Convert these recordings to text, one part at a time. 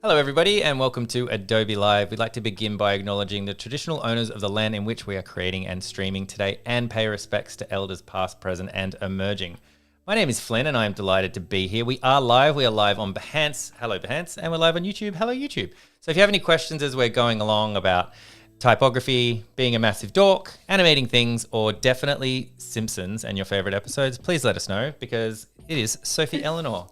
Hello everybody and welcome to Adobe Live. We'd like to begin by acknowledging the traditional owners of the land in which we are creating and streaming today and pay respects to elders past, present and emerging. My name is Flynn and I am delighted to be here. We are live on Behance, hello Behance, and we're live on YouTube, hello YouTube. So if you have any questions as we're going along about typography, being a massive dork, animating things, or definitely Simpsons and your favorite episodes, please let us know because it is Sophie Elinor.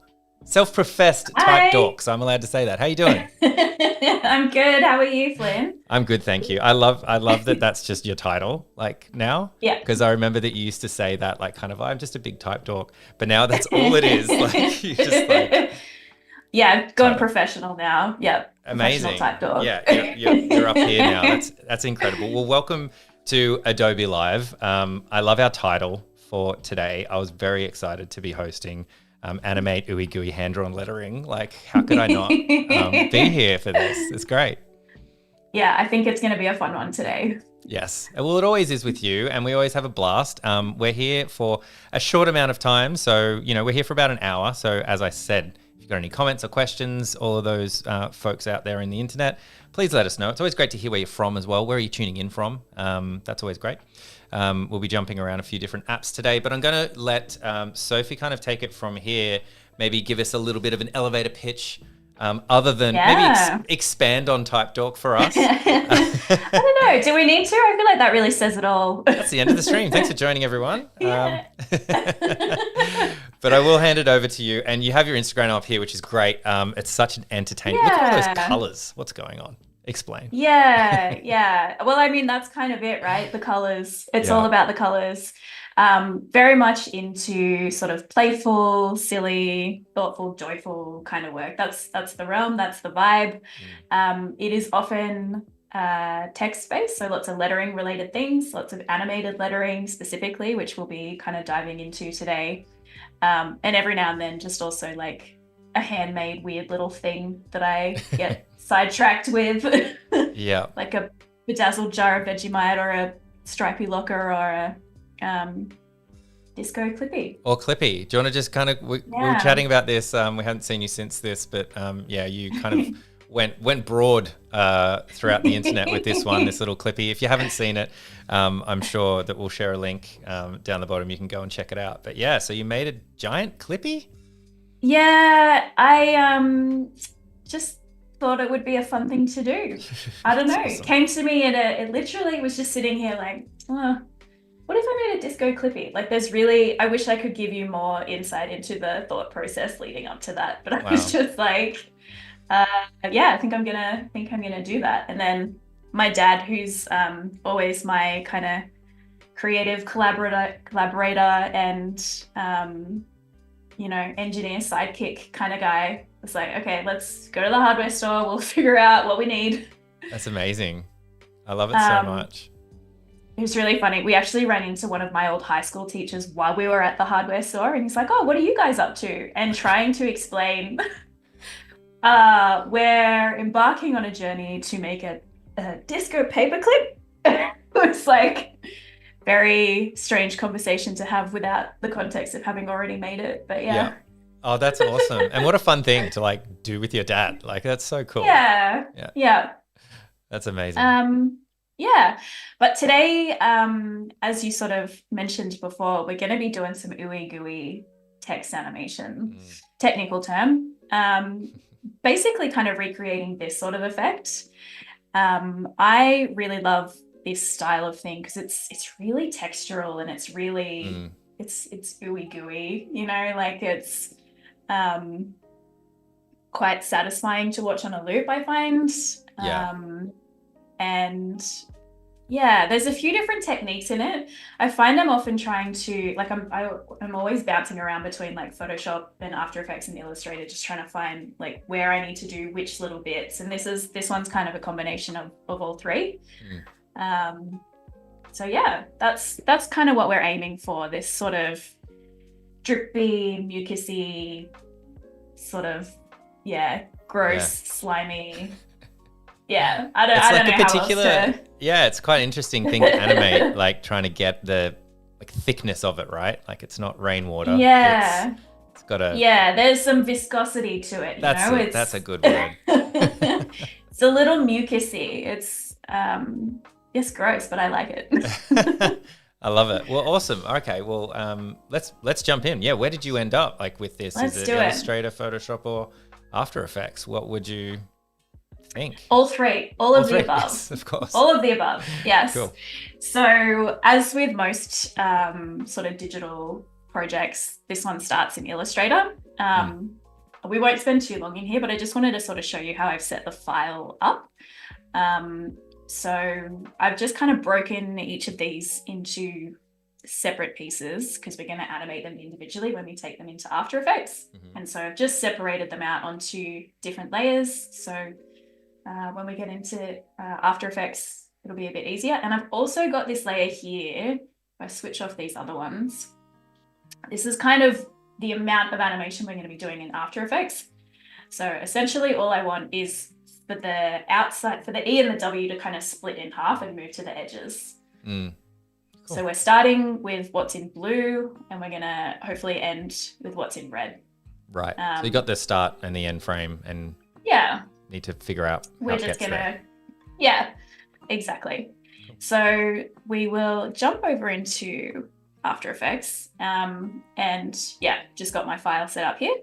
Self-professed type dork, so I'm allowed to say that. How you doing? I'm good. How are you, Flynn? I'm good, thank you. I love that that's just your title, like now. Yeah. Because I remember that you used to say that, like, kind of, I'm just a big type dork, but now that's all it is. Like, you just like. Yeah, I've gone title. professional now. Yep. Amazing. Professional type dog. Yeah, you're up here now. That's incredible. Well, welcome to Adobe Live. I love our title for today. I was very excited to be hosting Animate, Ooey-Gooey, hand-drawn lettering. Like, how could I not be here for this? It's great. Yeah, I think it's going to be a fun one today. Yes. Well, it always is with you, and we always have a blast. We're here for a short amount of time, so, we're here for about an hour. So, as I said, if you've got any comments or questions, all of those folks out there in the internet, please let us know. It's always great to hear where you're from as well. Where are you tuning in from? That's always great. We'll be jumping around a few different apps today, but I'm going to let Sophie kind of take it from here, maybe give us a little bit of an elevator pitch, other than maybe expand on Type Dork for us. I don't know. Do we need to? I feel like that really says it all. That's the end of the stream. Thanks for joining, everyone. Yeah. But I will hand it over to you, and you have your Instagram up here, which is great. It's such an entertaining. Look at all those colors. What's going on? Explain. Yeah. Well, I mean, that's kind of it, right? The colors. It's all about the colors. Very much into sort of playful, silly, thoughtful, joyful kind of work. That's the realm. That's the vibe. It is often text-based, so lots of lettering related things, lots of animated lettering specifically, which we'll be kind of diving into today. And every now and then just also like a handmade weird little thing that I get sidetracked with. Yeah. Like a bedazzled jar of Vegemite or a stripy locker or a disco clippy. Or clippy. Do you want to just kind of, we were chatting about this, we haven't seen you since this, but you kind of went broad throughout the internet with this one, this little clippy. If you haven't seen it, I'm sure that we'll share a link down the bottom. You can go and check it out. But yeah, so you made a giant clippy? Yeah, I just thought it would be a fun thing to do. I don't know. Awesome. It came to me and it literally was just sitting here like, what if I made a disco clippy? Like I wish I could give you more insight into the thought process leading up to that. But I was just like, I think I'm gonna do that. And then my dad, who's always my kind of creative collaborator and engineer sidekick kind of guy, was like, okay, let's go to the hardware store. We'll figure out what we need. That's amazing. I love it so much. It was really funny. We actually ran into one of my old high school teachers while we were at the hardware store, and he's like, oh, what are you guys up to? And trying to explain we're embarking on a journey to make a disco paperclip. It was like very strange conversation to have without the context of having already made it. But yeah. Oh, that's awesome. And what a fun thing to like do with your dad. Like, that's so cool. Yeah. That's amazing. But today, as you sort of mentioned before, we're going to be doing some Ooey-Gooey text animation, technical term, basically kind of recreating this sort of effect. I really love this style of thing because it's really textural and it's really it's Ooey-Gooey, like it's quite satisfying to watch on a loop, I find. And there's a few different techniques in it. I find I'm often trying to, like, I'm always bouncing around between like Photoshop and After Effects and Illustrator, just trying to find like where I need to do which little bits. And this one's kind of a combination of all three. So yeah, that's kind of what we're aiming for. This sort of drippy, mucusy, sort of gross, slimy. Yeah, I don't know how else to... Yeah, it's quite an interesting thing to animate, like trying to get the like thickness of it, right? Like it's not rainwater. Yeah. It's got a... Yeah, there's some viscosity to it. That's a good word. It's a little mucusy. It's gross, but I like it. I love it. Well, awesome. Okay, well, let's jump in. Yeah, where did you end up like with this? Let's Is it do it. Illustrator, Photoshop, or After Effects? What would you think? All three, all of the above. Yes, of course. All of the above, yes. Cool. So as with most sort of digital projects, this one starts in Illustrator. We won't spend too long in here, but I just wanted to sort of show you how I've set the file up. So I've just kind of broken each of these into separate pieces because we're going to animate them individually when we take them into After Effects. And so I've just separated them out onto different layers. So when we get into After Effects, it'll be a bit easier. And I've also got this layer here. If I switch off these other ones, this is kind of the amount of animation we're going to be doing in After Effects. So essentially all I want is for the outside, for the E and the W to kind of split in half and move to the edges. Cool. So we're starting with what's in blue and we're going to hopefully end with what's in red. Right. So you got the start and the end frame and yeah, need to figure out how we're it just gets going to, there. yeah, exactly. So we will jump over into After Effects and yeah, just got my file set up here.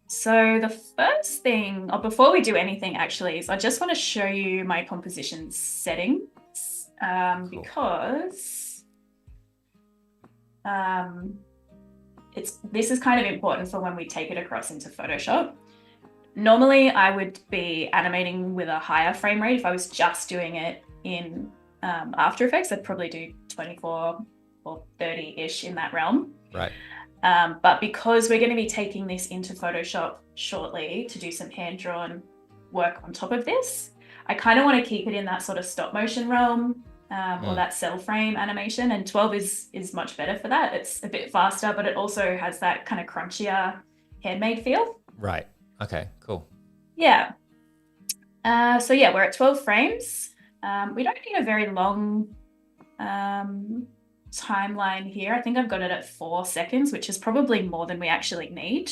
So the first thing, or before we do anything actually, is I just want to show you my composition settings Cool. because this is kind of important for when we take it across into Photoshop. Normally I would be animating with a higher frame rate. If I was just doing it in After Effects, I'd probably do 24 or 30-ish in that realm. Right. But because we're going to be taking this into Photoshop shortly to do some hand-drawn work on top of this, I kind of want to keep it in that sort of stop motion realm or that cell frame animation. And 12 is much better for that. It's a bit faster, but it also has that kind of crunchier handmade feel. Right. Okay, cool. Yeah. So yeah, we're at 12 frames. We don't need a very long timeline here. I think I've got it at 4 seconds, which is probably more than we actually need,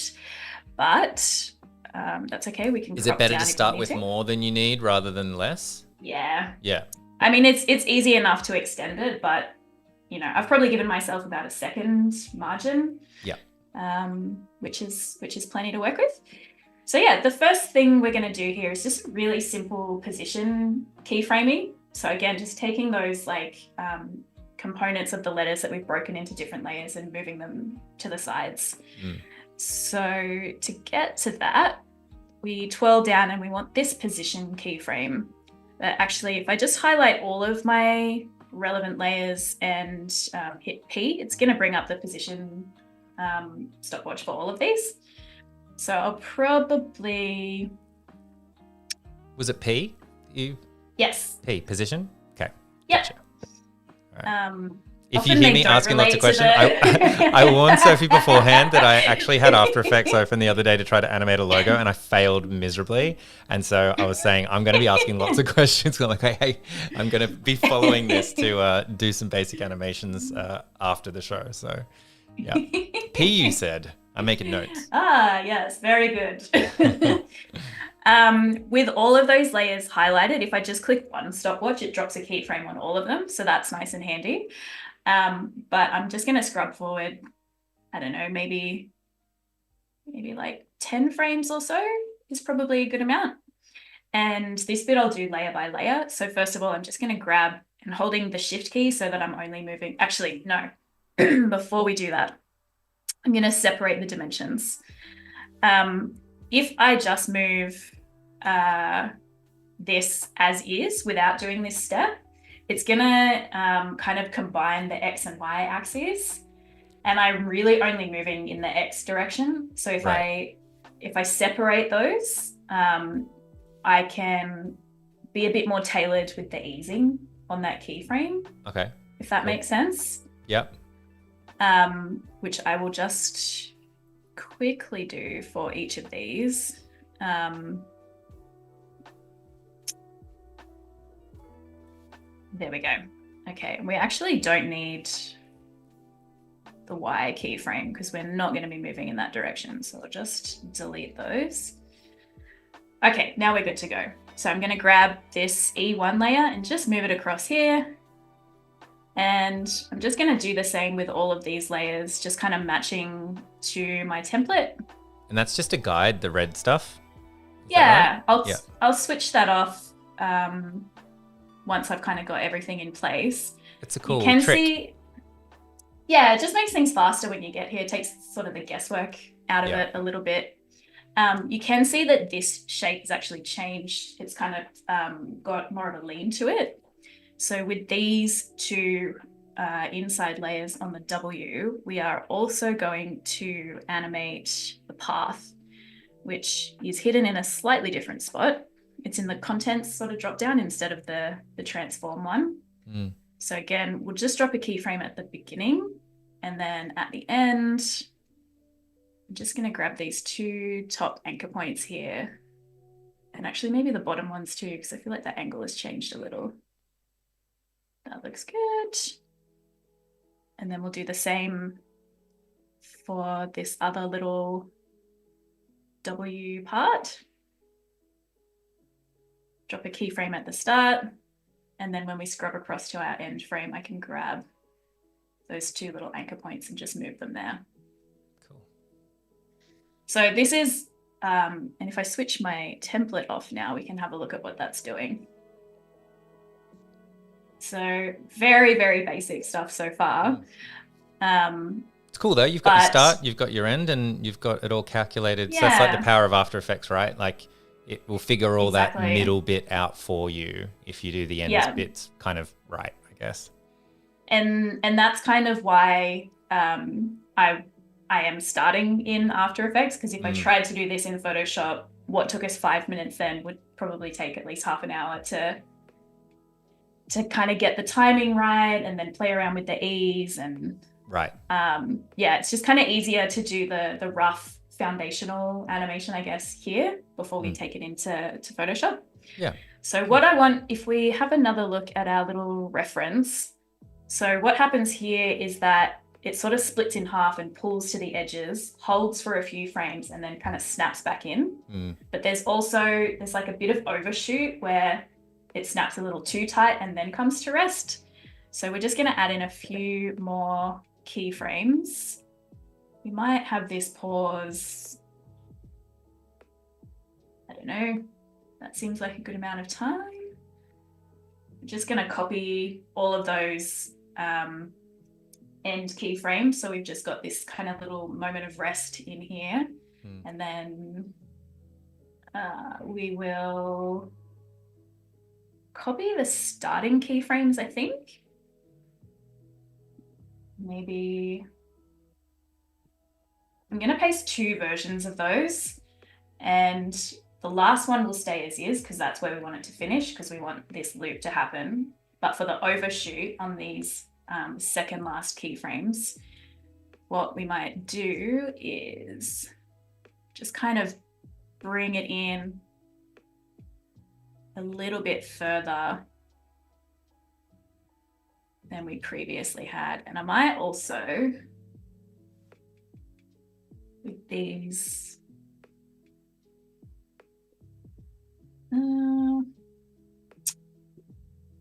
but that's okay. We can. Is it better to start with more than you need rather than less? Yeah. Yeah. I mean, it's easy enough to extend it, but you know, I've probably given myself about a second margin. Yeah. Which is plenty to work with. So yeah, the first thing we're going to do here is just really simple position keyframing. So again, just taking those like components of the letters that we've broken into different layers and moving them to the sides. So to get to that, we twirl down and we want this position keyframe. But actually, if I just highlight all of my relevant layers and hit P, it's going to bring up the position stopwatch for all of these. So I'll probably... Was it P? Yes. P, position? Okay. Yeah. Gotcha. Right. If you Often hear they me don't asking lots of relate to questions, the- I warned Sophie beforehand that I actually had After Effects open the other day to try to animate a logo and I failed miserably. And so I was saying, I'm going to be asking lots of questions. I'm like, hey, I'm going to be following this to do some basic animations after the show. So yeah. P, you said. I'm making notes. Ah, yes, very good. With all of those layers highlighted, if I just click one stopwatch, it drops a keyframe on all of them. So that's nice and handy. But I'm just going to scrub forward, I don't know, maybe like 10 frames or so is probably a good amount. And this bit I'll do layer by layer. So first of all, I'm just going to grab and holding the shift key so that I'm only moving. Actually, no, before we do that, I'm going to separate the dimensions. If I just move this as is without doing this step, it's going to kind of combine the X and Y axes. And I'm really only moving in the X direction. So if I separate those, I can be a bit more tailored with the easing on that keyframe. Okay. If that makes sense. Yep. Which I will just quickly do for each of these. There we go. Okay, we actually don't need the Y keyframe because we're not going to be moving in that direction. So I'll just delete those. Okay, now we're good to go. So I'm going to grab this E1 layer and just move it across here. And I'm just going to do the same with all of these layers, just kind of matching to my template. And that's just to guide the red stuff? Yeah, right? I'll switch that off once I've kind of got everything in place. It's a cool you can trick. See, yeah, it just makes things faster when you get here. It takes sort of the guesswork out of it a little bit. You can see that this shape has actually changed. It's kind of got more of a lean to it. So with these two inside layers on the W, we are also going to animate the path, which is hidden in a slightly different spot. It's in the contents sort of drop down instead of the transform one. So again, we'll just drop a keyframe at the beginning, and then at the end, I'm just going to grab these two top anchor points here, and actually maybe the bottom ones too, because I feel like the angle has changed a little. That looks good. And then we'll do the same for this other little W part. Drop a keyframe at the start, and then when we scrub across to our end frame, I can grab those two little anchor points and just move them there. Cool. So this is, and if I switch my template off now, we can have a look at what that's doing. So very, very basic stuff so far. It's cool though. You've got your start, you've got your end, and you've got it all calculated. Yeah. So that's like the power of After Effects, right? Like it will figure all that middle bit out for you if you do the end bits kind of right, I guess. And that's kind of why I am starting in After Effects, because if I tried to do this in Photoshop, what took us 5 minutes then would probably take at least half an hour to kind of get the timing right and then play around with the ease and right. Yeah, it's just kind of easier to do the rough foundational animation, I guess, here before we take it into Photoshop. Yeah. So what I want, if we have another look at our little reference, so what happens here is that it sort of splits in half and pulls to the edges, holds for a few frames, and then kind of snaps back in. But there's like a bit of overshoot where it snaps a little too tight and then comes to rest. So we're just going to add in a few more keyframes. We might have this pause, I don't know, that seems like a good amount of time. I'm just going to copy all of those end keyframes. So we've just got this kind of little moment of rest in here. And then we will copy the starting keyframes, I think. Maybe I'm going to paste 2 versions of those, and the last one will stay as is because that's where we want it to finish, because we want this loop to happen. But for the overshoot on these second last keyframes, what we might do is just kind of bring it in a little bit further than we previously had. And I might also, with these,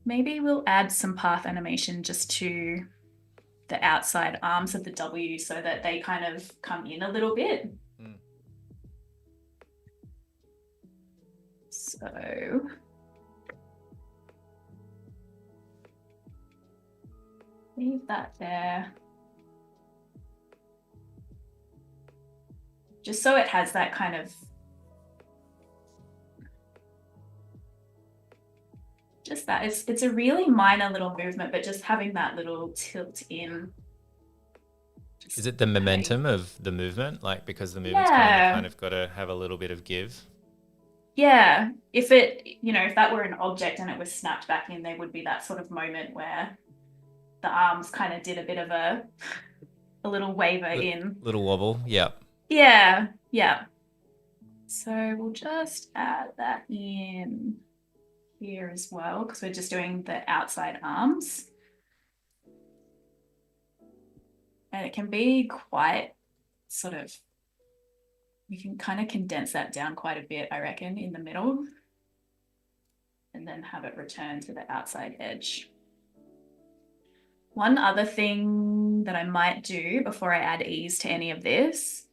maybe we'll add some path animation just to the outside arms of the W so that they kind of come in a little bit. So leave that there. Just so it has that kind of, just that, it's a really minor little movement, but just having that little tilt in. Is it the momentum of the movement? Like, because the movement's kind of got to have a little bit of give? Yeah, if it, if that were an object and it was snapped back in, there would be that sort of moment where the arms kind of did a bit of a little waver in. Little wobble, yeah. Yeah. So we'll just add that in here as well, because we're just doing the outside arms. And it can be quite sort of we can kind of condense that down quite a bit, I reckon, in the middle, and then have it return to the outside edge. One other thing that I might do before I add ease to any of this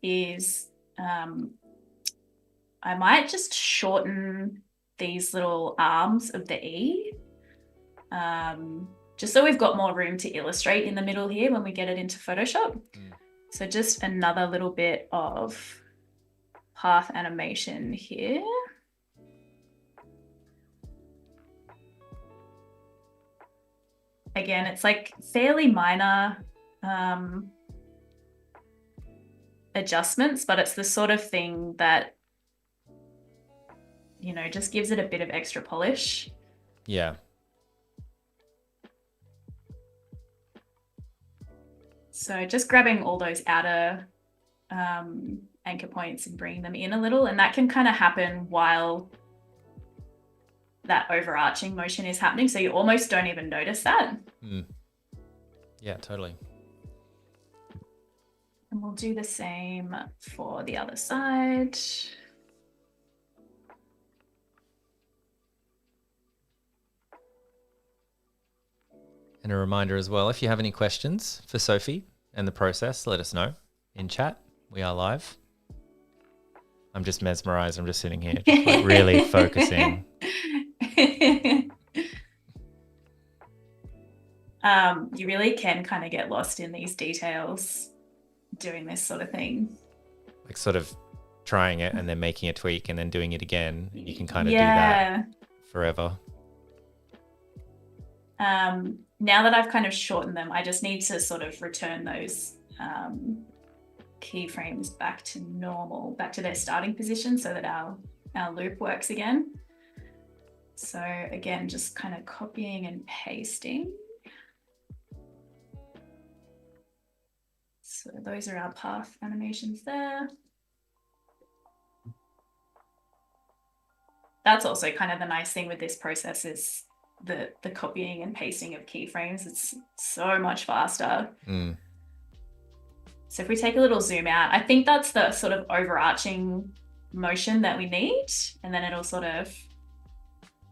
is I might just shorten these little arms of the E, just so we've got more room to illustrate in the middle here when we get it into Photoshop. So just another little bit of path animation here. Again, it's like fairly minor adjustments, but it's the sort of thing that, you know, just gives it a bit of extra polish. Yeah. So just grabbing all those outer anchor points and bringing them in a little, and that can kind of happen while that overarching motion is happening, so you almost don't even notice that. Yeah, totally. And we'll do the same for the other side. And a reminder as well, if you have any questions for Sophie and the process, let us know in chat. We are live. I'm just mesmerized. I'm just sitting here, just like really focusing. You really can kind of get lost in these details doing this sort of thing. Like sort of trying it and then making a tweak and then doing it again. You can kind of do that forever. Now that I've kind of shortened them, I just need to sort of return those keyframes back to normal, back to their starting position so that our loop works again. So again, just kind of copying and pasting. So those are our path animations there. That's also kind of the nice thing with this process is the copying and pasting of keyframes. It's so much faster. So if we take a little zoom out, I think that's the sort of overarching motion that we need. And then it'll sort of,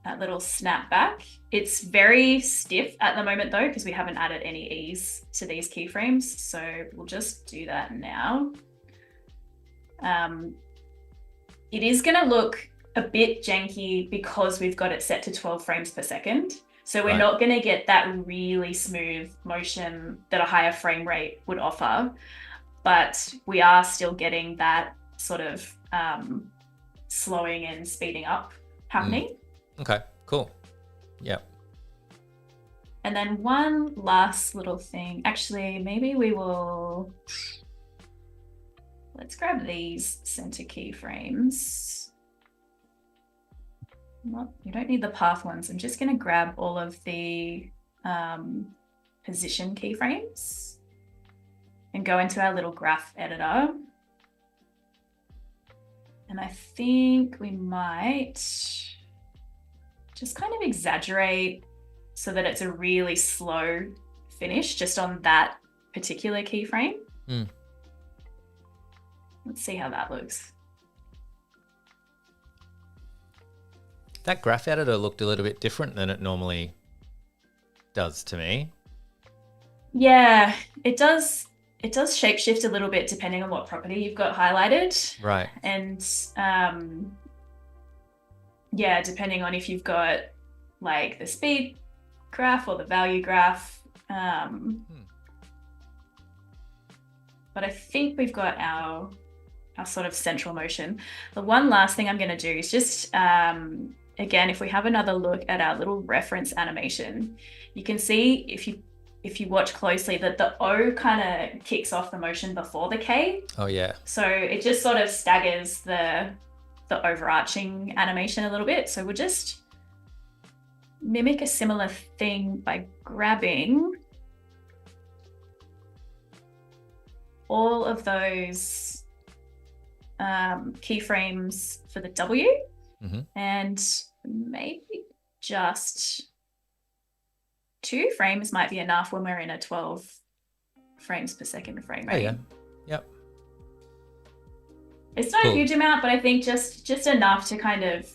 that little snap back. It's very stiff at the moment though, because we haven't added any ease to these keyframes. So we'll just do that now. It is going to look a bit janky because we've got it set to 12 frames per second. So we're not going to get that really smooth motion that a higher frame rate would offer, but we are still getting that sort of slowing and speeding up happening. Okay, cool. Yep. And then one last little thing, actually, maybe we will, let's grab these center keyframes. You don't need the path ones. I'm just going to grab all of the position keyframes and go into our little graph editor. And I think we might just kind of exaggerate so that it's a really slow finish just on that particular keyframe. Let's see how that looks. That graph editor looked a little bit different than it normally does to me. Yeah, it does. It does shapeshift a little bit depending on what property you've got highlighted. Right. And yeah, depending on if you've got like the speed graph or the value graph. But I think we've got our sort of central motion. The one last thing I'm going to do is just, again, if we have another look at our little reference animation, you can see if you watch closely that the O kind of kicks off the motion before the K. Oh yeah. So it just sort of staggers the overarching animation a little bit. So we'll just mimic a similar thing by grabbing all of those keyframes for the W and maybe just 2 frames might be enough when we're in a 12 frames per second frame rate. Oh yeah. Yep. It's not a Cool. huge amount, but I think just enough to kind of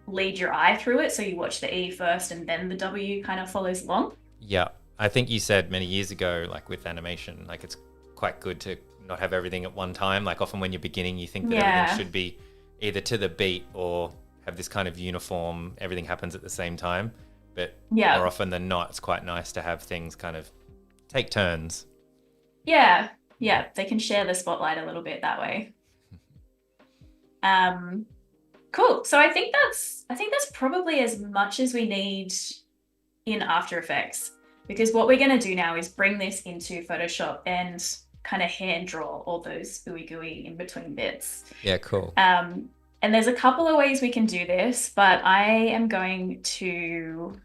lead your eye through it. So you watch the E first and then the W kind of follows along. Yeah. I think you said many years ago, like with animation, like it's quite good to not have everything at one time. Like often when you're beginning, you think that everything Yeah. should be either to the beat or have this kind of uniform, everything happens at the same time. But more Yeah. often than not, it's quite nice to have things kind of take turns. Yeah. Yeah. They can share the spotlight a little bit that way. Um, cool. So I think that's probably as much as we need in After Effects, because what we're going to do now is bring this into Photoshop and kind of hand draw all those ooey-gooey in between bits. Yeah, cool. And there's a couple of ways we can do this, but I am going to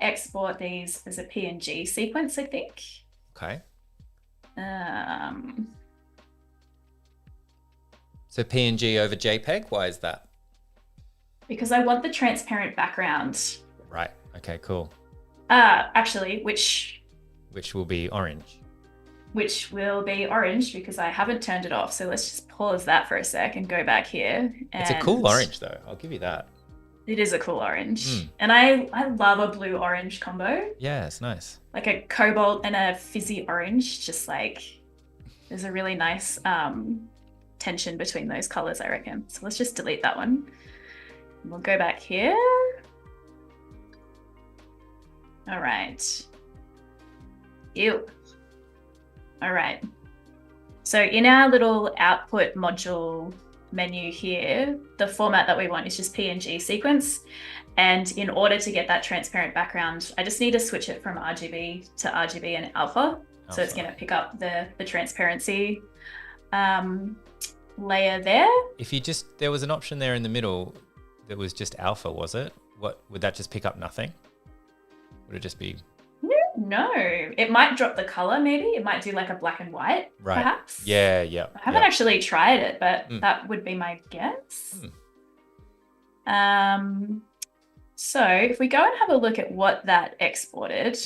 export these as a PNG sequence, I think. Okay. Um, So PNG over JPEG, why is that? because I want the transparent background. Right. Okay, cool. Actually, which Will be orange. will be orange because I haven't turned it off. So let's just pause that for a sec and go back here. And It's a cool orange though. I'll give you that. it is a cool orange. And I love a blue orange combo. Yeah, it's nice. Like a cobalt and a fizzy orange, just like there's a really nice tension between those colors, I reckon. So let's just delete that one. We'll go back here. All right. Ew. All right. So in our little output module menu here, the format that we want is just PNG sequence. And in order to get that transparent background, I just need to switch it from RGB to RGB and alpha. So it's going to pick up the transparency layer there. If you there was an option there in the middle that was just alpha, was it? What would that just pick up nothing? Would it just be? No, it might drop the color. Maybe it might do like a black and white, Right. perhaps. Yeah, yeah. I haven't actually tried it, but that would be my guess. So if we go and have a look at what that exported,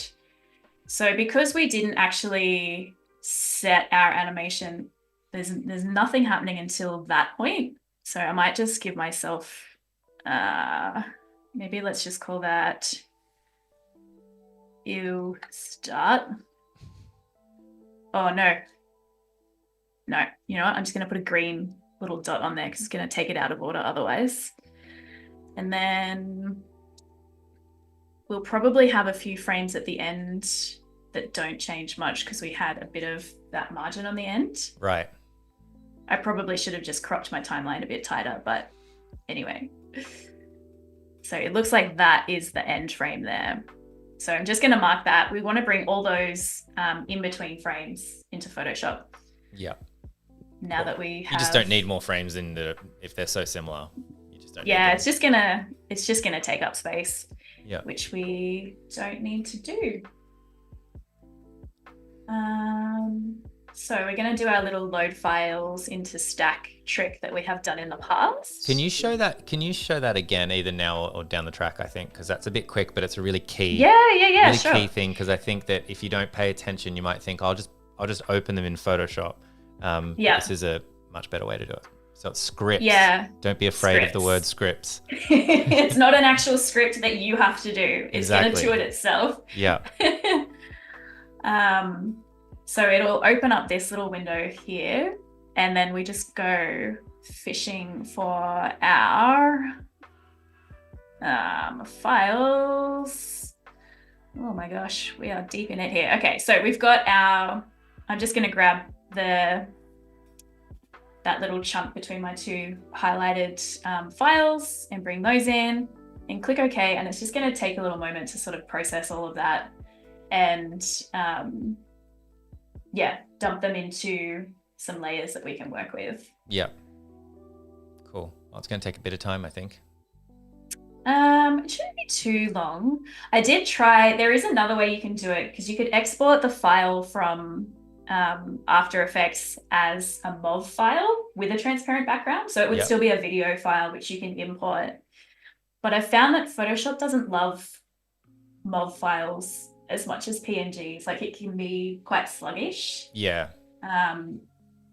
so because we didn't actually set our animation, there's nothing happening until that point. So I might just give myself, maybe let's just call that ew start. Oh no. No, you know what? I'm just going to put a green little dot on there because it's going to take it out of order otherwise. And then we'll probably have a few frames at the end that don't change much because we had a bit of that margin on the end. Right. I probably should have just cropped my timeline a bit tighter, but anyway. So it looks like that is the end frame there. So I'm just going to mark that. We want to bring all those in-between frames into Photoshop. Yeah. Now that we have... You just don't need more frames if they're so similar. You just don't need Yeah, them. it's just gonna take up space. Yeah. Which we don't need to do. So we're gonna do our little load files into stack trick that we have done in the past. Can you show that again, either now or down the track? I think because that's a bit quick, but it's a really key. Yeah, really sure. key thing, because I think that if you don't pay attention, you might think I'll just open them in Photoshop. This is a much better way to do it. So it's scripts. Yeah. Don't be afraid of the word scripts. It's not an actual script that you have to do. It's Exactly. going to do it itself. Yeah. So it'll open up this little window here, and then we just go fishing for our files. Oh my gosh, we are deep in it here. Okay, so we've got I'm just going to grab that little chunk between my two highlighted files and bring those in and click OK. And it's just going to take a little moment to sort of process all of that and dump them into some layers that we can work with. Yeah. Cool. Well, it's going to take a bit of time, I think. It shouldn't be too long. I did try, there is another way you can do it, because you could export the file from After Effects as a MOV file with a transparent background. So it would still be a video file which you can import. But I found that Photoshop doesn't love MOV files as much as PNGs. Like, it can be quite sluggish. Yeah.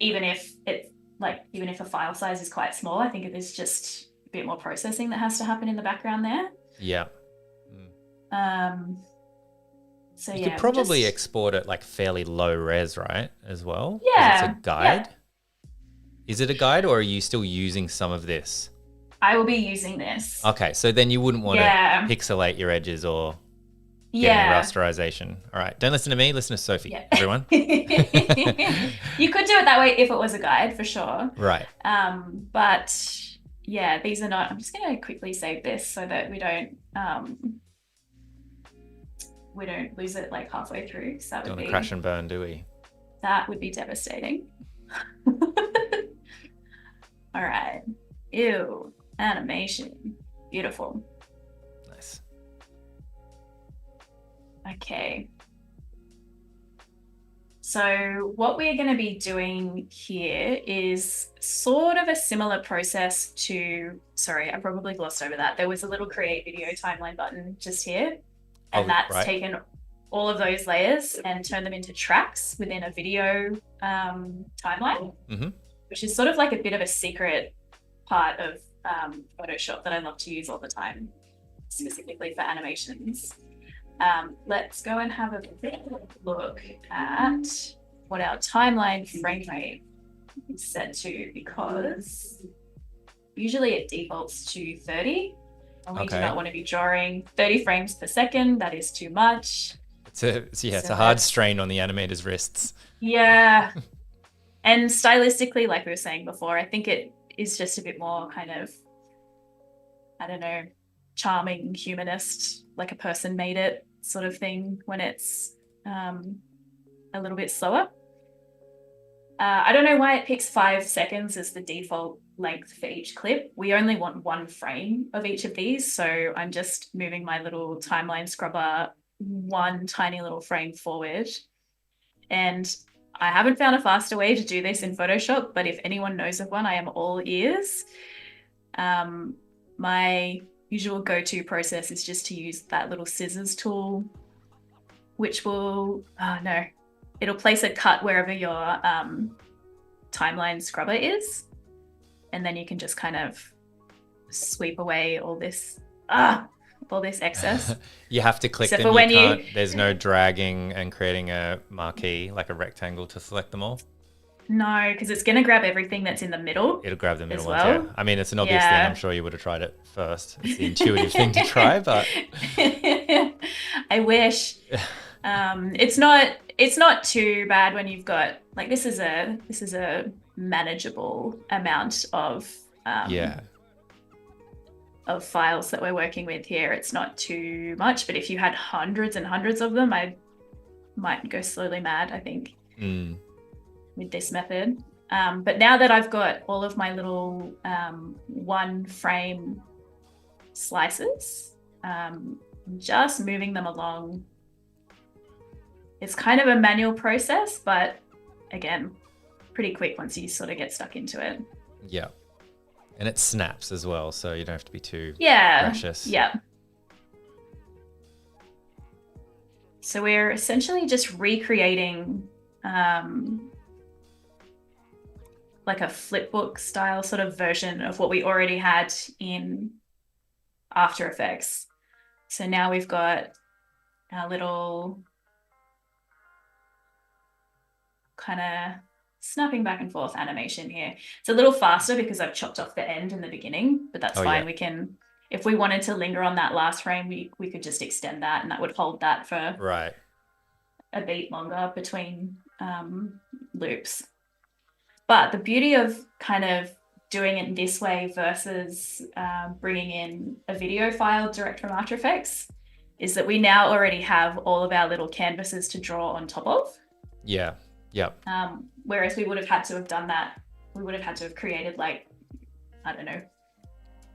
even if a file size is quite small, I think there's just a bit more processing that has to happen in the background there. Yeah. So you could probably export it like fairly low res, right? As well. Yeah. It's a guide. Yeah. Is it a guide, or are you still using some of this? I will be using this. Okay, so then you wouldn't want to pixelate your edges or get any rasterization. All right, don't listen to me, listen to Sophie, everyone. You could do it that way if it was a guide, for sure. Right. But yeah, these are not. I'm just going to quickly save this so that we don't lose it like halfway through. So that would be crash and burn, do we? That would be devastating. All right. Ew. Animation. Beautiful. Nice. Okay. So what we're going to be doing here is sort of a similar process to, sorry, I probably glossed over that. There was a little create video timeline button just here. And that's taken all of those layers and turned them into tracks within a video timeline, which is sort of like a bit of a secret part of Photoshop that I love to use all the time, specifically for animations. Let's go and have a look at what our timeline frame rate is set to, because usually it defaults to 30. And we do not want to be drawing 30 frames per second. That is too much. It's a hard strain on the animator's wrists. Yeah. And stylistically, like we were saying before, I think it is just a bit more kind of, I don't know, charming, humanist, like a person made it sort of thing when it's a little bit slower. I don't know why it picks 5 seconds as the default length for each clip. We only want 1 frame of each of these, so I'm just moving my little timeline scrubber 1 tiny little frame forward. And I haven't found a faster way to do this in Photoshop, but if anyone knows of one, I am all ears. My usual go-to process is just to use that little scissors tool, which will, it'll place a cut wherever your timeline scrubber is. And then you can just kind of sweep away all this excess. You have to click them. There's no dragging and creating a marquee, like a rectangle, to select them all. No, because it's going to grab everything that's in the middle. It'll grab the middle ones, yeah. I mean, it's an obvious thing. I'm sure you would have tried it first. It's the intuitive thing to try, but... I wish. It's not too bad when you've got, like, this is a manageable amount of of files that we're working with here. It's not too much, but if you had hundreds and hundreds of them, I might go slowly mad, I think, with this method. But now that I've got all of my little 1 frame slices, just moving them along. It's kind of a manual process, but again, pretty quick once you sort of get stuck into it. Yeah. And it snaps as well, so you don't have to be too precious. Yeah. So we're essentially just recreating like a flipbook style sort of version of what we already had in After Effects. So now we've got our little kind of snapping back and forth animation here. It's a little faster because I've chopped off the end in the beginning, but that's fine. Yeah. We can, if we wanted to linger on that last frame, we could just extend that, and that would hold that for a beat longer between loops. But the beauty of kind of doing it this way versus bringing in a video file direct from After Effects is that we now already have all of our little canvases to draw on top of. Yeah. Yep. Whereas we would have had to have done that. We would have had to have created, like, I don't know,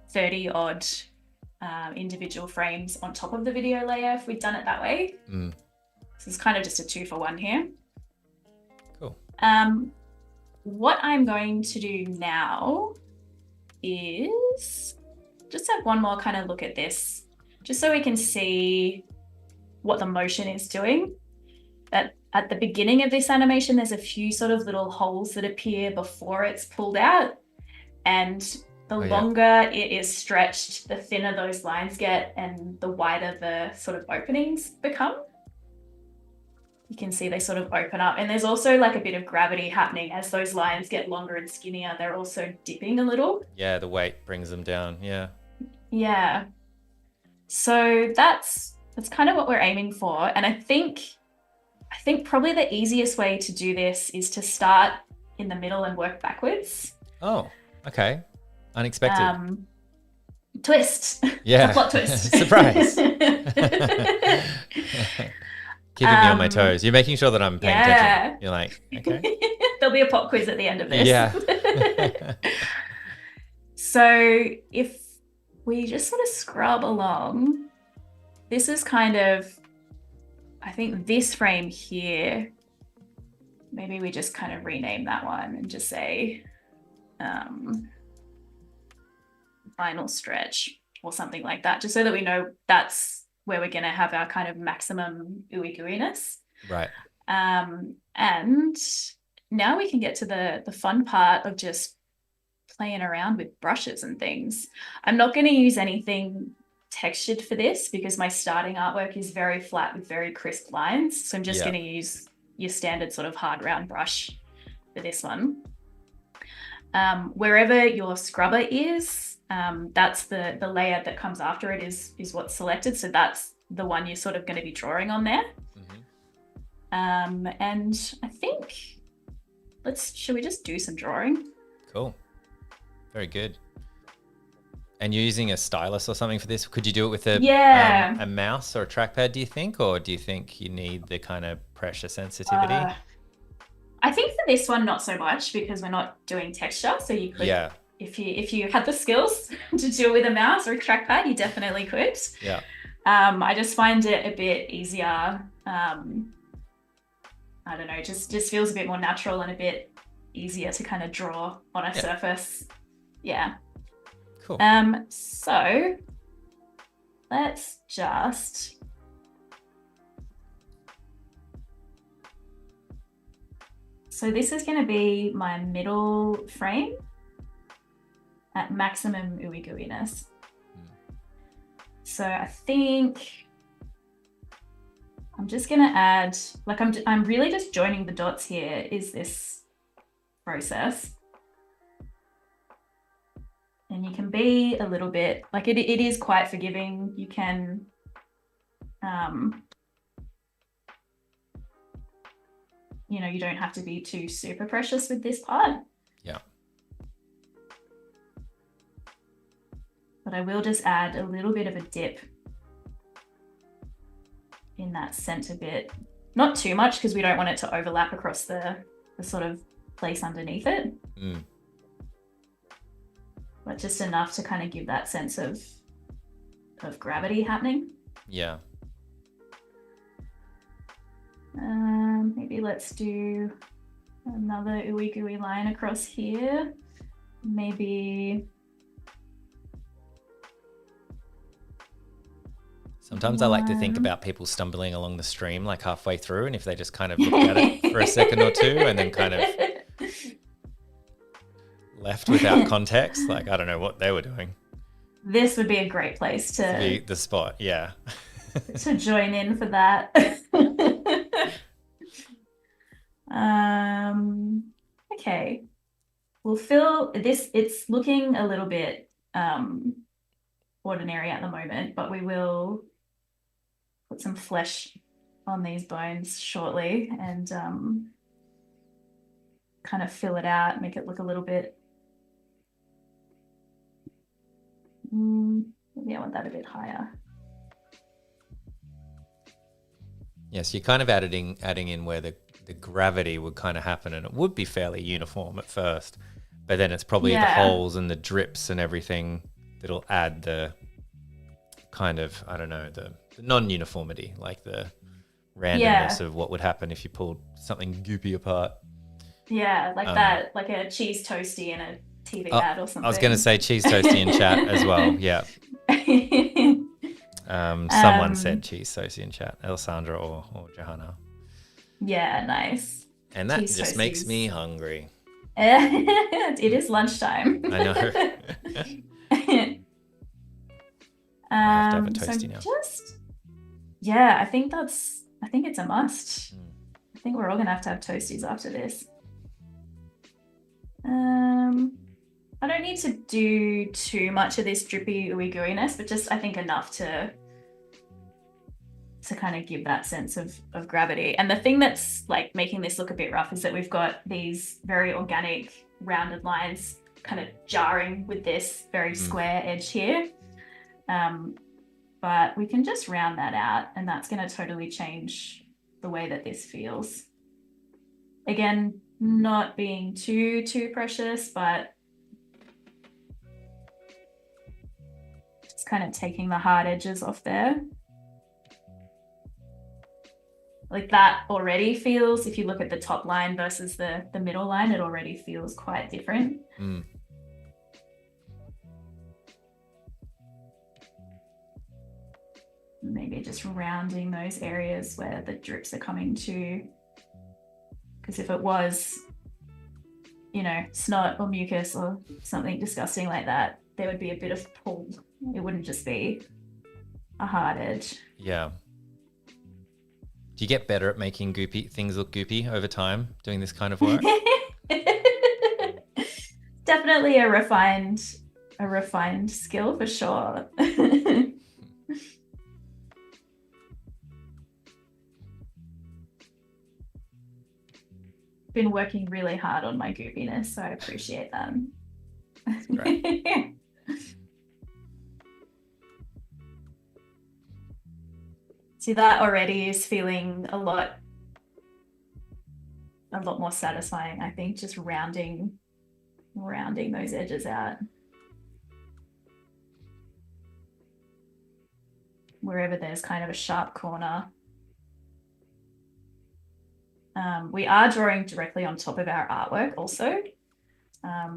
30 odd individual frames on top of the video layer if we'd done it that way. So it's kind of just a 2-for-1 here. Cool. What I'm going to do now is just have one more kind of look at this, just so we can see what the motion is doing. That at the beginning of this animation, there's a few sort of little holes that appear before it's pulled out. And the longer it is stretched, the thinner those lines get and the wider the sort of openings become. You can see they sort of open up. And there's also like a bit of gravity happening as those lines get longer and skinnier. They're also dipping a little. Yeah, the weight brings them down. Yeah. Yeah. So that's kind of what we're aiming for. And I think probably the easiest way to do this is to start in the middle and work backwards. Oh, okay. Unexpected. Twist. Yeah. Plot twist. Surprise. Keeping me on my toes. You're making sure that I'm paying attention. You're like, okay. There'll be a pop quiz at the end of this. Yeah. So if we just sort of scrub along, this is kind of, I think this frame here, maybe we just kind of rename that one and just say final stretch or something like that, just so that we know that's where we're going to have our kind of maximum ooey-gooeyness. Right. And now we can get to the fun part of just playing around with brushes and things. I'm not going to use anything textured for this because my starting artwork is very flat with very crisp lines. So I'm just going to use your standard sort of hard round brush for this one. Wherever your scrubber is, that's the layer that comes after it is what's selected. So that's the one you're sort of going to be drawing on there. Mm-hmm. And I think should we just do some drawing? Cool. Very good. And you're using a stylus or something for this? Could you do it with a mouse or a trackpad, do you think? Or do you think you need the kind of pressure sensitivity? I think for this one, not so much because we're not doing texture. So you could, if you had the skills to do it with a mouse or a trackpad, you definitely could. Yeah. I just find it a bit easier. I don't know, just feels a bit more natural and a bit easier to kind of draw on a surface. Yeah. Cool. So let's just this is going to be my middle frame at maximum ooey-gooeyness. So I think I'm just going to add, like I'm really just joining the dots here is this process. And you can be a little bit, like it is quite forgiving. You can, you don't have to be too super precious with this part. Yeah. But I will just add a little bit of a dip in that center bit. Not too much because we don't want it to overlap across the sort of place underneath it. Mm. But just enough to kind of give that sense of gravity happening. Yeah. Maybe let's do another ooey-gooey line across here. Maybe. Sometimes I like to think about people stumbling along the stream like halfway through, and if they just kind of looked at it for a second or two and then kind of left without context, like I don't know what they were doing. This would be a great place to be the spot, yeah. to join in for that. Okay, we'll fill this. It's looking a little bit ordinary at the moment, but we will put some flesh on these bones shortly and kind of fill it out, make it look a little bit. Maybe I want that a bit higher. Yes, you're kind of adding in where the gravity would kind of happen, and it would be fairly uniform at first, but then it's probably the holes and the drips and everything that'll add the kind of, I don't know, the non-uniformity, like the randomness of what would happen if you pulled something goopy apart. Yeah, like that, like a cheese toasty in a TV ad or something. I was going to say cheese toasty in chat as well, yeah. Someone said cheese toasty in chat, Alessandra or Johanna. Yeah, nice. And that Cheese just makes me toasties. hungry. It is lunchtime. I know. I have to have a So toasty now. just, yeah, I think it's a must. Mm. I think we're all gonna have to have toasties after this. Um, I don't need to do too much of this drippy ooey gooiness, but just I think enough to kind of give that sense of gravity. And the thing that's like making this look a bit rough is that we've got these very organic rounded lines kind of jarring with this very square edge here. But we can just round that out, and that's going to totally change the way that this feels. Again, not being too precious, but just kind of taking the hard edges off there. Like that already feels, if you look at the top line versus the middle line, it already feels quite different. Mm. Maybe just rounding those areas where the drips are coming to, because if it was, you know, snot or mucus or something disgusting like that, there would be a bit of pull. It wouldn't just be a hard edge. Yeah. Do you get better at making goopy things look goopy over time doing this kind of work? Definitely a refined skill for sure. Been working really hard on my goopiness, so I appreciate that. That's great. See, that already is feeling a lot more satisfying, I think, just rounding those edges out. Wherever there's kind of a sharp corner. We are drawing directly on top of our artwork also.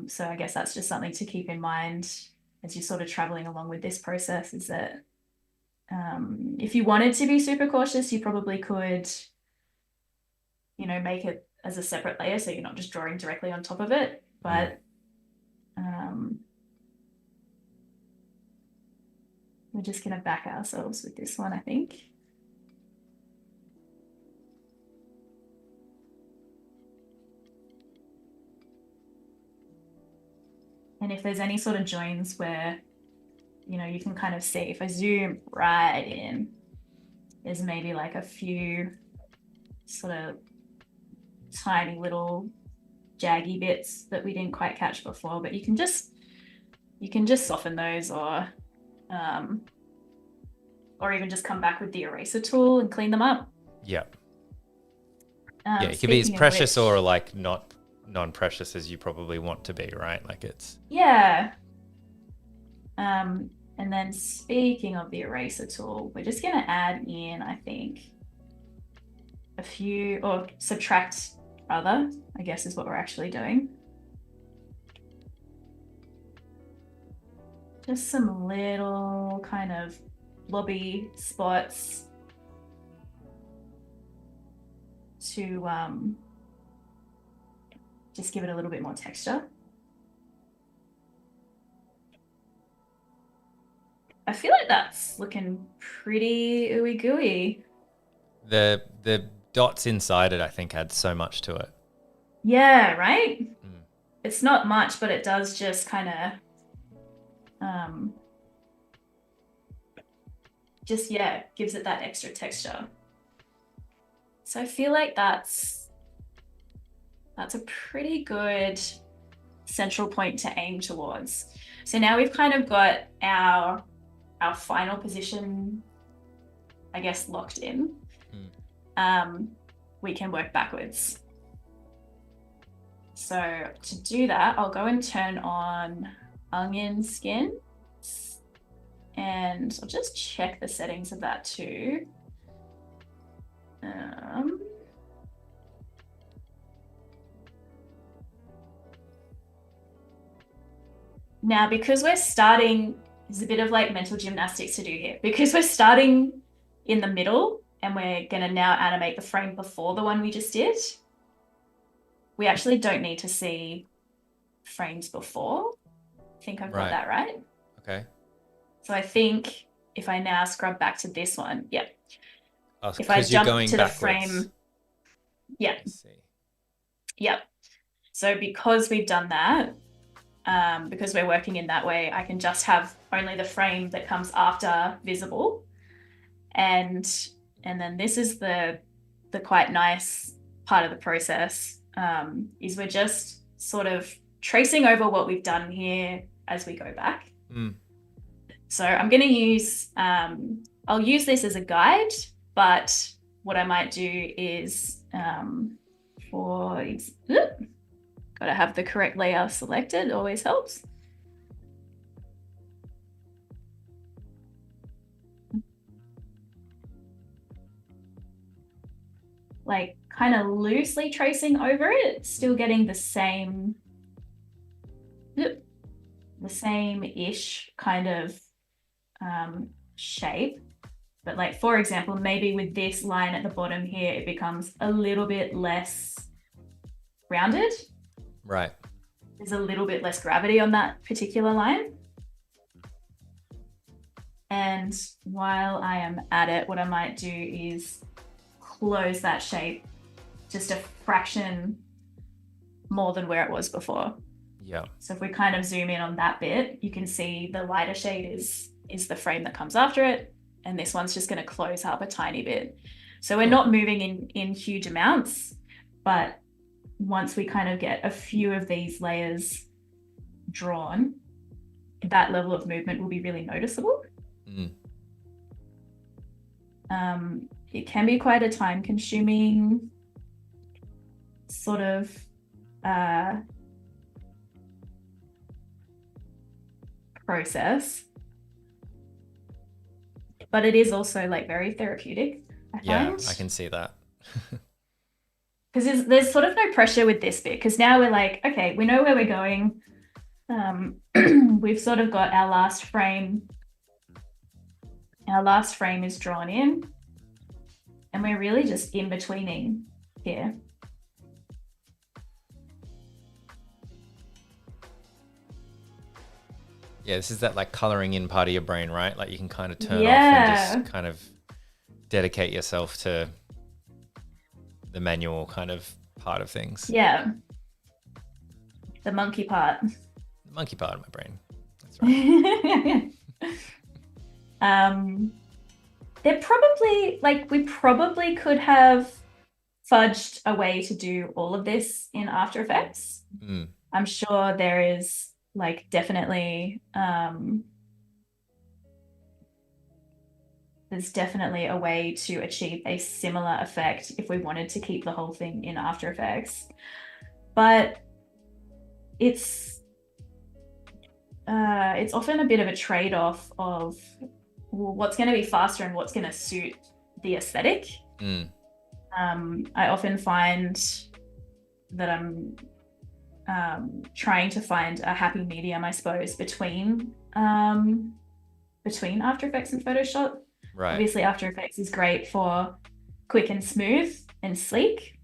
So I guess that's just something to keep in mind as you're sort of traveling along with this process, is that if you wanted to be super cautious, you probably could, you know, make it as a separate layer so you're not just drawing directly on top of it. But we're just going to back ourselves with this one, I think. And if there's any sort of joins where, you know, you can kind of see, if I zoom right in, there's maybe like a few sort of tiny little jaggy bits that we didn't quite catch before, but you can just soften those, or even just come back with the eraser tool and clean them up. Yeah. Yeah, it can be as precious which, or like not non-precious as you probably want to be, right? Like it's... Yeah. And then speaking of the eraser tool, we're just going to add in, I think, a few, or subtract rather, I guess is what we're actually doing. Just some little kind of blobby spots to just give it a little bit more texture. I feel like that's looking pretty ooey-gooey. The dots inside it, I think, add so much to it. Yeah, right? It's not much, but it does just kind of just, yeah, gives it that extra texture. So I feel like that's a pretty good central point to aim towards. So now we've kind of got our final position, I guess, locked in. We can work backwards. So to do that, I'll go and turn on onion skin, and I'll just check the settings of that too. Now, because we're starting, there's a bit of like mental gymnastics to do here. Because we're starting in the middle, and we're going to now animate the frame before the one we just did, we actually don't need to see frames before. I think I've got that right. Okay. So I think if I now scrub back to this one, yep. Oh, if I jump to backwards. the frame, yeah. I see. Yep. So because we've done that, because we're working in that way, I can just have only the frame that comes after visible. And then this is the quite nice part of the process, is we're just sort of tracing over what we've done here as we go back. So I'm going to use, I'll use this as a guide, but what I might do is, got to have the correct layer selected, always helps. Like kind of loosely tracing over it, still getting the same-ish kind of shape. But like, for example, maybe with this line at the bottom here, it becomes a little bit less rounded. Right. There's a little bit less gravity on that particular line. And while I am at it, what I might do is close that shape just a fraction more than where it was before. Yeah. So if we kind of zoom in on that bit, you can see the lighter shade is the frame that comes after it. And this one's just going to close up a tiny bit. So we're not moving in huge amounts, but once we kind of get a few of these layers drawn, that level of movement will be really noticeable. It can be quite a time-consuming sort of process, but it is also like very therapeutic, I find. I can see that. Because there's sort of no pressure with this bit, because now we're like, okay, we know where we're going. We've sort of got our last frame. Our last frame is drawn in, and we're really just in betweening here. Yeah, this is that like coloring in part of your brain, right? Like you can kind of turn off and just kind of dedicate yourself to the manual kind of part of things. Yeah. The monkey part. The monkey part of my brain. That's right. They're probably, like, we probably could have fudged a way to do all of this in After Effects. I'm sure there is, like, definitely, there's definitely a way to achieve a similar effect if we wanted to keep the whole thing in After Effects. But it's often a bit of a trade-off of what's going to be faster and what's going to suit the aesthetic. I often find that I'm trying to find a happy medium, I suppose, between After Effects and Photoshop. Right. Obviously, After Effects is great for quick and smooth and sleek,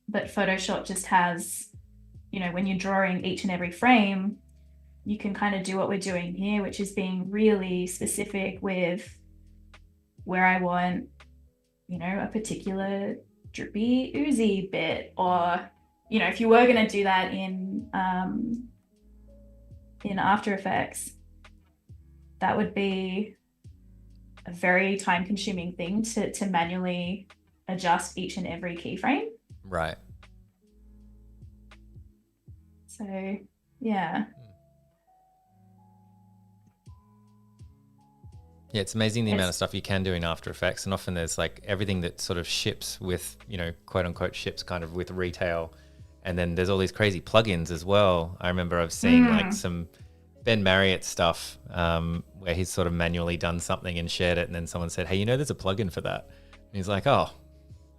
but Photoshop just has, you know, when you're drawing each and every frame, you can kind of do what we're doing here, which is being really specific with where I want, you know, a particular drippy, oozy bit, or, you know, if you were going to do that in After Effects, that would be a very time-consuming thing to manually adjust each and every keyframe. Right. So, yeah. Yeah, it's amazing the amount of stuff you can do in After Effects, and often there's like everything that sort of ships with, you know, quote unquote ships kind of with retail, and then there's all these crazy plugins as well. I remember I've seen like some Ben Marriott stuff where he's sort of manually done something and shared it, and then someone said, hey, you know, there's a plugin for that. And he's like, oh,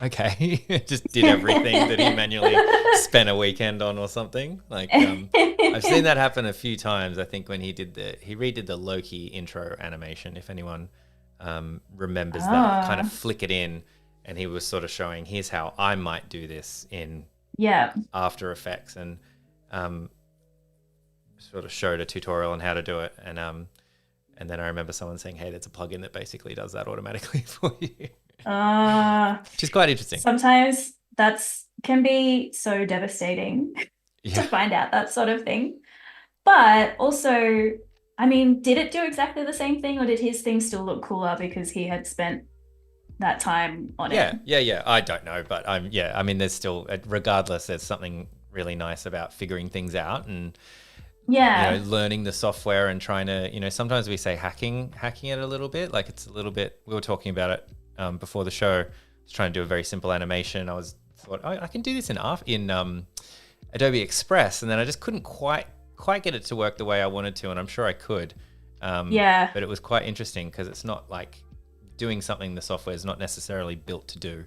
okay. Just did everything that he manually spent a weekend on or something. Like I've seen that happen a few times. I think when he redid the Loki intro animation, if anyone remembers that, kind of flick it in, and he was sort of showing, here's how I might do this in After Effects, and sort of showed a tutorial on how to do it, and then I remember someone saying, hey, there's a plugin that basically does that automatically for you. Which is quite interesting. Sometimes can be so devastating to find out that sort of thing. But also, I mean, did it do exactly the same thing, or did his thing still look cooler because he had spent that time on it? Yeah. I don't know, but I mean, there's still, regardless, there's something really nice about figuring things out and learning the software and trying to, sometimes we say hacking it a little bit. Like it's a little bit, we were talking about it before the show. I was trying to do a very simple animation. I thought, I can do this in Adobe Express, and then I just couldn't quite get it to work the way I wanted to, and I'm sure I could. But it was quite interesting because it's not like doing something the software is not necessarily built to do.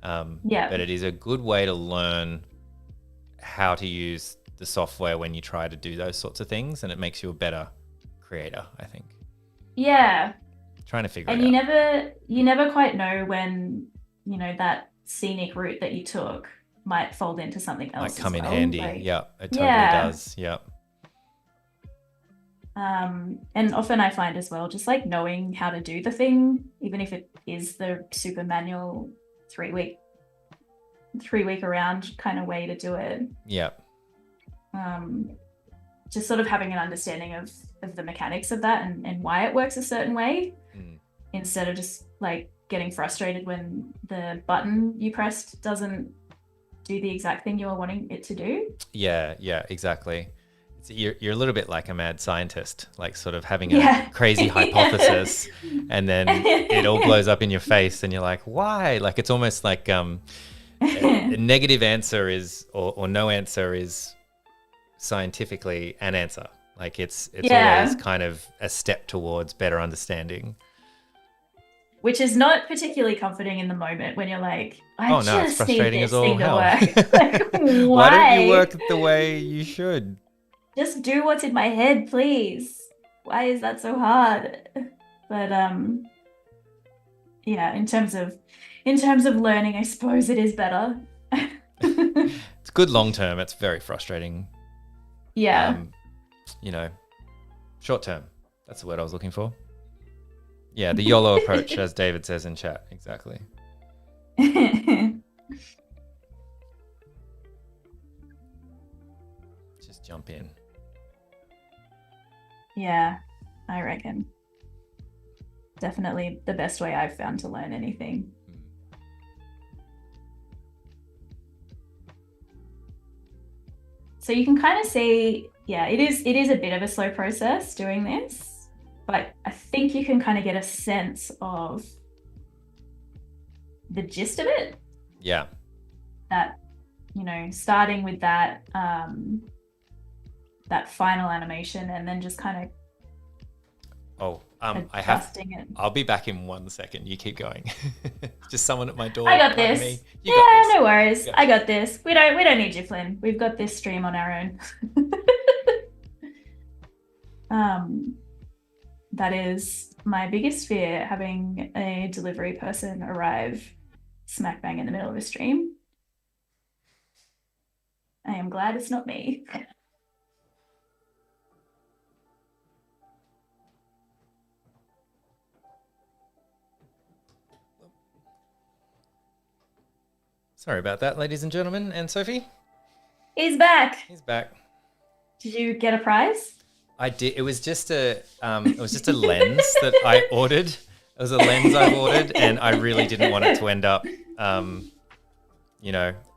But it is a good way to learn how to use the software when you try to do those sorts of things, and it makes you a better creator, I think. Yeah. Trying to figure it out. And you never quite know when, that scenic route that you took might fold into something else. Might come in handy. Yeah, it totally does. Yeah. And often I find as well, just like knowing how to do the thing, even if it is the super manual 3 week around kind of way to do it. Yeah. Just sort of having an understanding of the mechanics of that and why it works a certain way, instead of just like getting frustrated when the button you pressed doesn't do the exact thing you're wanting it to do. Yeah, exactly. You're a little bit like a mad scientist, like sort of having a crazy hypothesis, and then it all blows up in your face, and you're like, why? Like it's almost like a negative answer is, or no answer is scientifically an answer. Like it's always kind of a step towards better understanding. Which is not particularly comforting in the moment when you're like, I it's frustrating as all hell. Like, why? Why don't you work the way you should? Just do what's in my head, please. Why is that so hard? But in terms of learning, I suppose it is better. It's good long term. It's very frustrating. Yeah. Short term. That's the word I was looking for. Yeah, the YOLO approach, as David says in chat. Exactly. Just jump in. Yeah, I reckon. Definitely the best way I've found to learn anything. So you can kind of see, it is a bit of a slow process doing this, but I think you can kind of get a sense of the gist of it. Yeah. That, starting with that that final animation, and then just kind of I'll be back in 1 second. You keep going. Just someone at my door. I got this. Me. No worries. I got this. We don't need you, Flynn. We've got this stream on our own. That is my biggest fear, having a delivery person arrive smack bang in the middle of a stream. I am glad it's not me. Sorry about that, ladies and gentlemen, and Sophie. He's back. Did you get a prize? I did. It was just a lens that I ordered. It was a lens I ordered, and I really didn't want it to end up,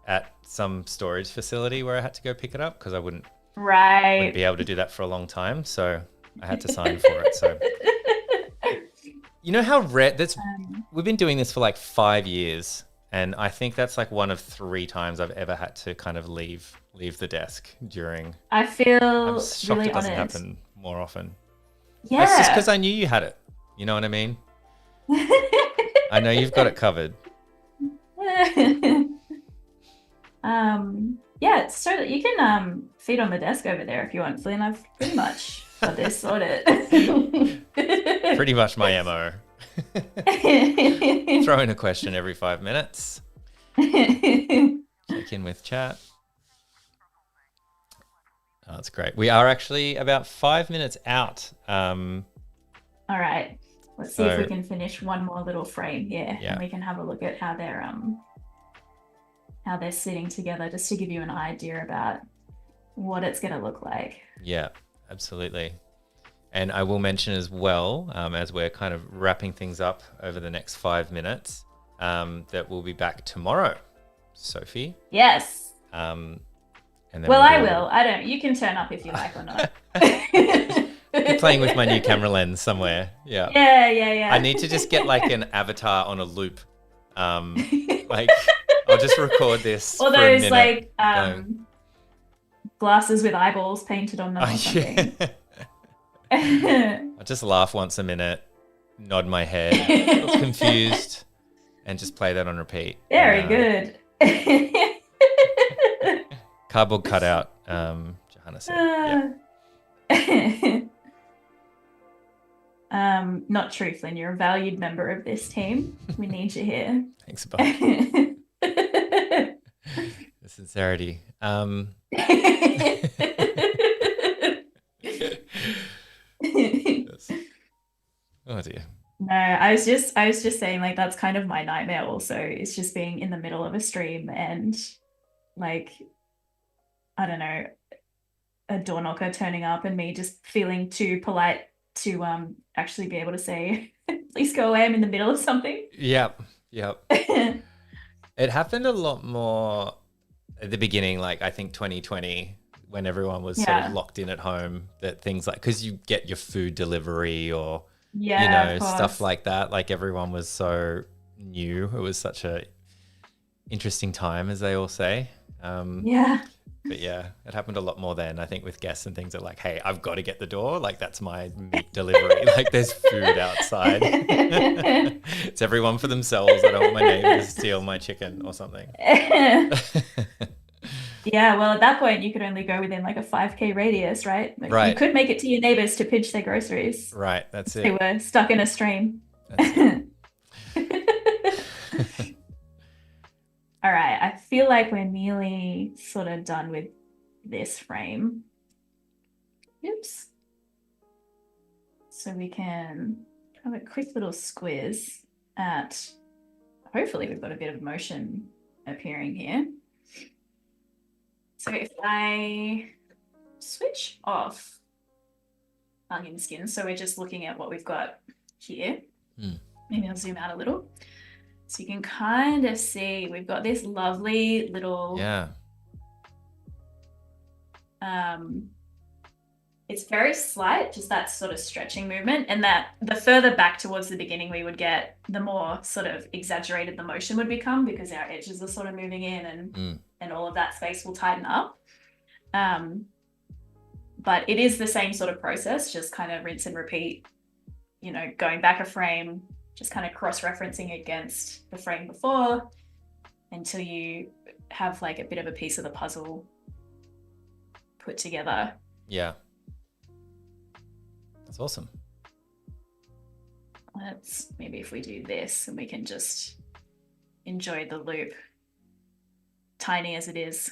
at some storage facility where I had to go pick it up, because I wouldn't be able to do that for a long time. So I had to sign for it. So you know how rare we've been doing this for like 5 years. And I think that's like one of 3 times I've ever had to kind of leave the desk during. I feel I'm shocked really it doesn't honored. happen more often. Yeah. That's just because I knew you had it. You know what I mean? I know you've got it covered. So that you can feed on the desk over there if you want, Flynn. I've pretty much got this sorted. Pretty much my MO. Throw in a question every 5 minutes. Check in with chat. Oh, that's great. We are actually about 5 minutes out. All right. Let's see if we can finish one more little frame here, and we can have a look at how they're sitting together, just to give you an idea about what it's going to look like. Yeah, absolutely. And I will mention as well, as we're kind of wrapping things up over the next 5 minutes, that we'll be back tomorrow, Sophie. Yes. And then I will. I don't. You can turn up if you like or not. Be playing with my new camera lens somewhere. Yeah. Yeah. I need to just get like an avatar on a loop. Like I'll just record this. Or those like glasses with eyeballs painted on them or something. Yeah. I just laugh once a minute, nod my head, look confused, and just play that on repeat. Very good. Cardboard cutout, Johanna said. Yeah. Not true, Flynn. You're a valued member of this team. We need you here. Thanks, Bob. The sincerity. Yes. Oh dear. No, I was just saying, like, that's kind of my nightmare also. It's just being in the middle of a stream and like, I don't know, a door knocker turning up and me just feeling too polite to actually be able to say, please go away, I'm in the middle of something. Yep. It happened a lot more at the beginning, like I think 2020, when everyone was sort of locked in at home, that things like, because you get your food delivery or stuff like that, like everyone was so new. It was such a interesting time, as they all say. But yeah, it happened a lot more then. I think with guests and things that like, hey, I've got to get the door. Like that's my meat delivery. Like there's food outside. It's everyone for themselves. I don't want my neighbor to steal my chicken or something. Yeah, well, at that point, you could only go within like a 5K radius, right? Like, right. You could make it to your neighbors to pitch their groceries. Right, that's it. They were stuck in a stream. That's it. All right, I feel like we're nearly sort of done with this frame. Oops. So we can have a quick little squiz at, hopefully we've got a bit of motion appearing here. So if I switch off onion skin, so we're just looking at what we've got here. Maybe I'll zoom out a little. So you can kind of see we've got this lovely little, it's very slight, just that sort of stretching movement, and that the further back towards the beginning we would get, the more sort of exaggerated the motion would become, because our edges are sort of moving in and all of that space will tighten up. But it is the same sort of process, just kind of rinse and repeat, going back a frame, just kind of cross-referencing against the frame before until you have like a bit of a piece of the puzzle put together. Yeah. That's awesome. Let's, maybe if we do this and we can just enjoy the loop, tiny as it is.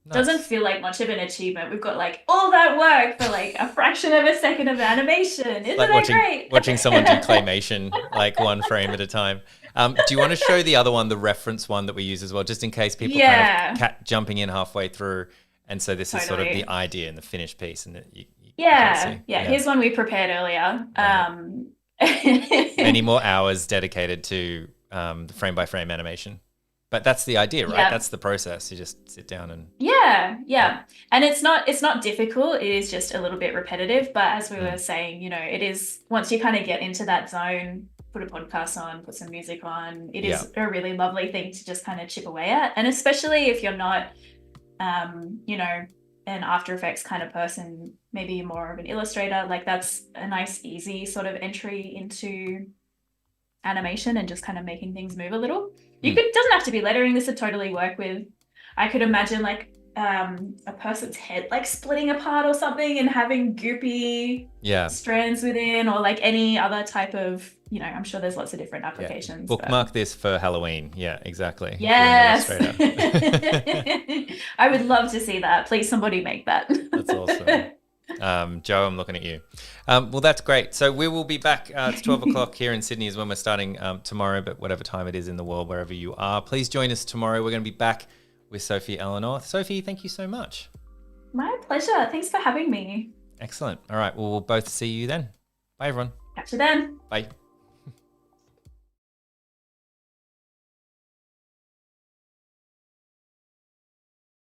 Nice. Doesn't feel like much of an achievement. We've got like all that work for like a fraction of a second of animation. Isn't like that great? Watching someone do claymation, like one frame at a time. Do you want to show the other one, the reference one that we use as well, just in case people kind of jumping in halfway through? And so this is sort of the idea and the finished piece. And you here's one we prepared earlier. Many more hours dedicated to the frame by frame animation. But that's the idea, right? Yeah. That's the process. You just sit down and and it's not difficult. It is just a little bit repetitive. But as we were saying, it is, once you kind of get into that zone, put a podcast on, put some music on. It is a really lovely thing to just kind of chip away at. And especially if you're not, an After Effects kind of person, maybe you're more of an illustrator. Like that's a nice, easy sort of entry into animation and just kind of making things move a little. Doesn't have to be lettering. This would totally work with, I could imagine like a person's head like splitting apart or something and having goopy strands within, or like any other type of, you know, I'm sure there's lots of different applications. Bookmark this for Halloween. Yeah, exactly. Yes. I would love to see that. Please, somebody make that. That's awesome. Joe, I'm looking at you. Well, that's great. So we will be back. It's 12 o'clock here in Sydney is when we're starting tomorrow, but whatever time it is in the world, wherever you are, please join us tomorrow. We're going to be back with Sophie Elinor. Sophie, thank you so much. My pleasure. Thanks for having me. Excellent. All right. Well, we'll both see you then. Bye, everyone. Catch you then. Bye.